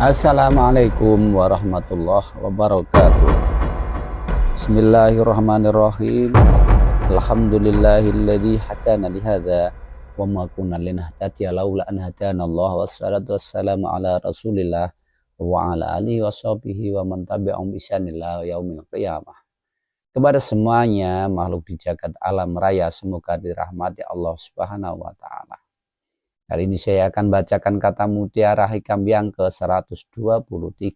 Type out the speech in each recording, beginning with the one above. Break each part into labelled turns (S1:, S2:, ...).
S1: Assalamualaikum warahmatullahi wabarakatuh. Bismillahirrahmanirrahim. Alhamdulillahilladzi hadana lihadza wa ma kunna linahtadiya laula an hadana Allah, wassalatu wassalamu ala Rasulillah wa ala alihi washabihi wa man tabi'ahum bi ihsan ila yaumil qiyamah. Kepada semuanya makhluk di jagat alam raya, semoga dirahmati Allah Subhanahu wa taala. Hari ini saya akan bacakan kata mutiara hikam yang ke-123.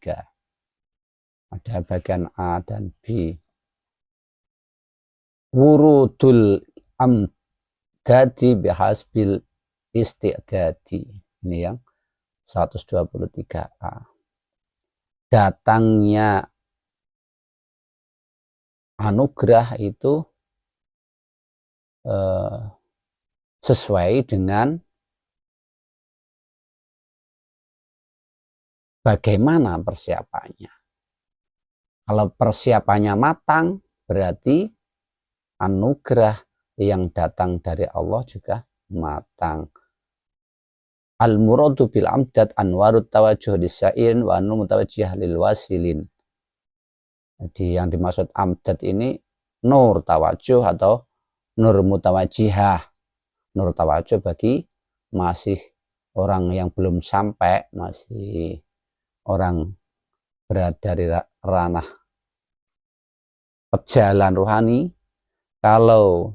S1: Ada bagian A dan B. Wurudul amdadi bihasbil isti'dadi. Ini yang 123A. Datangnya anugerah itu sesuai dengan bagaimana persiapannya. Kalau persiapannya matang, berarti anugerah yang datang dari Allah juga matang. Al-muradu bil amdad anwarut tawajuh lisairin wa anu mutawajjih lil wasilin. Jadi yang dimaksud amdad ini nur tawajuh atau nur mutawajjihah. Nur tawajuh bagi masih orang yang belum sampai, masih orang berada di ranah pejalan rohani. Kalau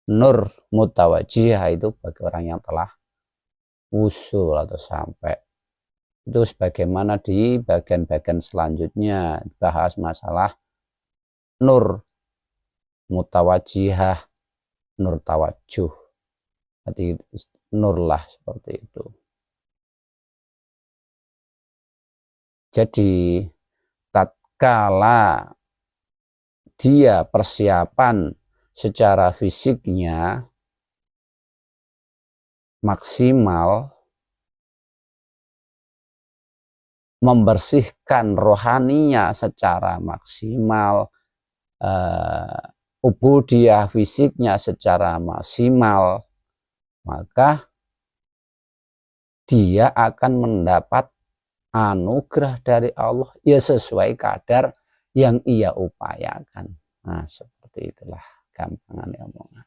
S1: nur mutawajjihah itu bagi orang yang telah usul atau sampai. Itu sebagaimana di bagian-bagian selanjutnya bahas masalah nur mutawajjihah, nur tawajuh. Jadi nur lah seperti itu. Jadi tatkala dia persiapan secara fisiknya maksimal, membersihkan rohaninya secara maksimal, ubudiyah fisiknya secara maksimal, maka dia akan mendapat anugerah dari Allah ya sesuai kadar yang ia upayakan. Nah, seperti itulah gampangannya omongan.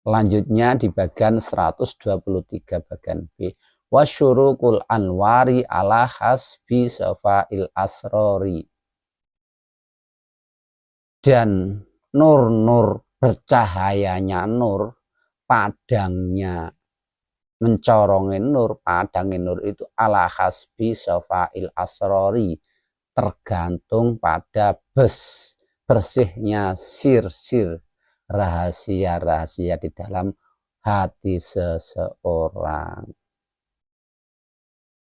S1: Lanjutnya di bagian 123 bagian B. Wasyurukul anwari ala hasbi safail asrori. Dan nur-nur bercahayanya nur, padangnya mencorongin nur, padangin nur itu ala hasbi safail asrori, tergantung pada bersihnya sir-sir, rahasia-rahasia di dalam hati seseorang.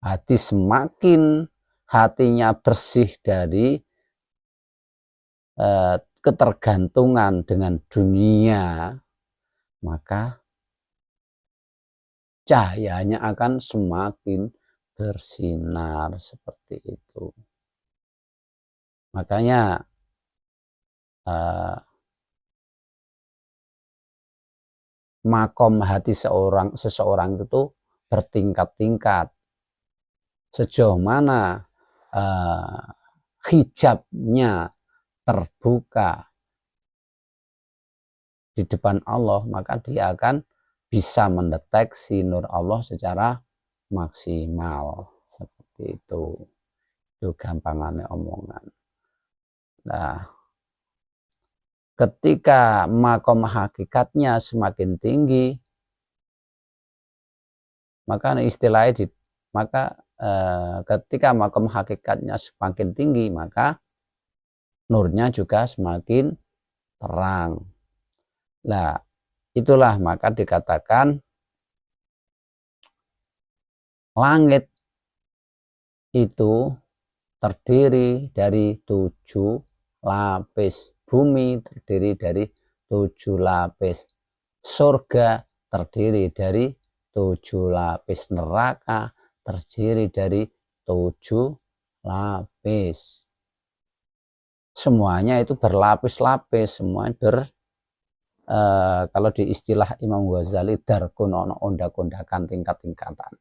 S1: Hati semakin hatinya bersih dari ketergantungan dengan dunia, maka cahayanya akan semakin bersinar seperti itu. Makanya makom hati seseorang itu bertingkat-tingkat. Sejauh mana hijabnya terbuka di depan Allah, maka dia akan bisa mendeteksi nur Allah secara maksimal. Seperti itu. Itu gampangannya omongan. Nah, ketika makom hakikatnya semakin tinggi, maka istilahnya ketika makom hakikatnya semakin tinggi, maka nurnya juga semakin terang. Nah, itulah maka dikatakan langit itu terdiri dari 7 lapis, bumi terdiri dari 7 lapis, surga terdiri dari 7 lapis, neraka terdiri dari 7 lapis. Semuanya itu berlapis-lapis, semuanya kalau di istilah Imam Ghazali darkun ono ondak-ondakan tingkat-tingkatan.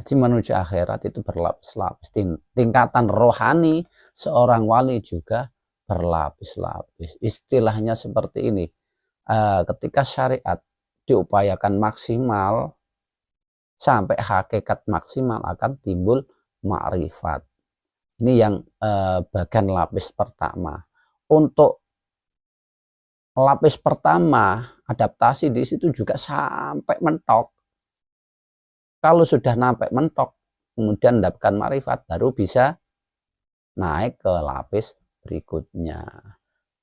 S1: Jadi menuju akhirat itu berlapis-lapis. Tingkatan rohani seorang wali juga berlapis-lapis. Istilahnya seperti ini. Ketika syariat diupayakan maksimal sampai hakikat maksimal akan timbul ma'rifat. Ini yang bagian lapis pertama. Untuk lapis pertama adaptasi di situ juga sampai mentok. Kalau sudah sampai mentok, kemudian mendapatkan marifat, baru bisa naik ke lapis berikutnya.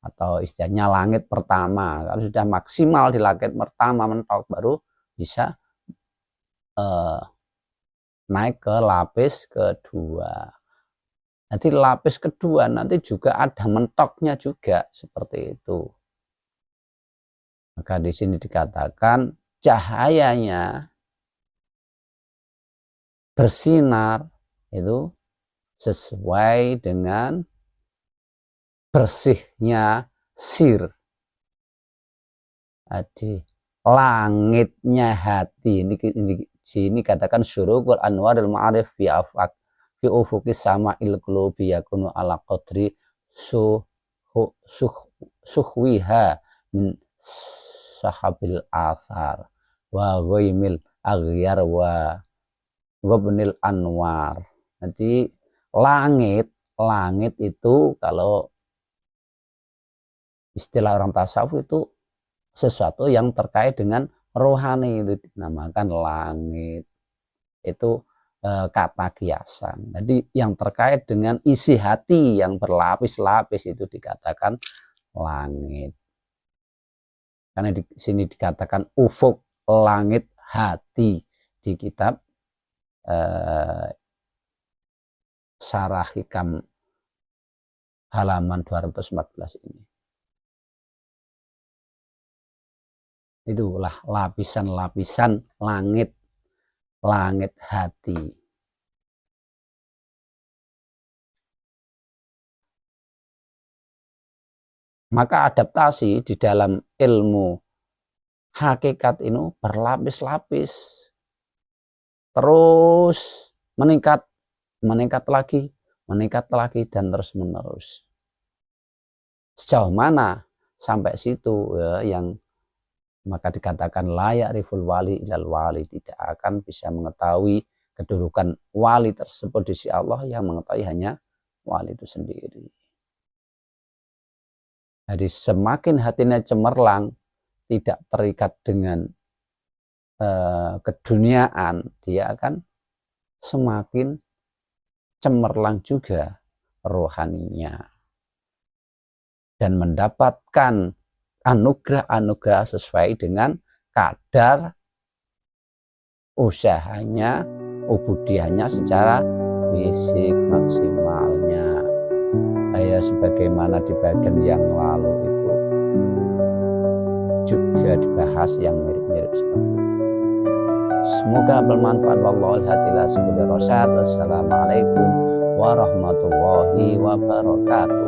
S1: Atau istilahnya langit pertama. Kalau sudah maksimal di langit pertama mentok, baru bisa naik ke lapis kedua. Nanti lapis kedua nanti juga ada mentoknya juga, seperti itu. Maka di sini dikatakan cahayanya bersinar itu sesuai dengan bersihnya sir. Jadi langitnya hati ini sini katakan syurukul anwaril ma'arif fi afaq fi ufuqi sama'il qulubi yakunu ala qadri suhwiha min sahabil athar wa ghaimil aghyar wa gobnil anwar. Nanti langit itu kalau istilah orang tasawuf itu sesuatu yang terkait dengan rohani, itu dinamakan langit. Itu kata kiasan. Jadi yang terkait dengan isi hati yang berlapis-lapis itu dikatakan langit. Karena di sini dikatakan ufuk langit hati di kitab Syarah Hikam halaman 214 ini. Itulah lapisan-lapisan langit hati. Maka adaptasi di dalam ilmu hakikat ini berlapis-lapis, terus meningkat lagi dan terus menerus. Sejauh mana sampai situ ya, yang maka dikatakan layak riful wali ilal wali, tidak akan bisa mengetahui kedudukan wali tersebut di sisi Allah, yang mengetahui hanya wali itu sendiri. Jadi semakin hatinya cemerlang, tidak terikat dengan keduniaan, dia akan semakin cemerlang juga rohaninya dan mendapatkan anugerah-anugerah sesuai dengan kadar usahanya, ubudiyahnya secara fisik maksimalnya. Sebagaimana di bagian yang lalu itu juga dibahas yang mirip-mirip seperti ini. Semoga bermanfaat. Wallahul hadilah subhanahu wa ta'ala. Wassalamualaikum warahmatullahi wabarakatuh.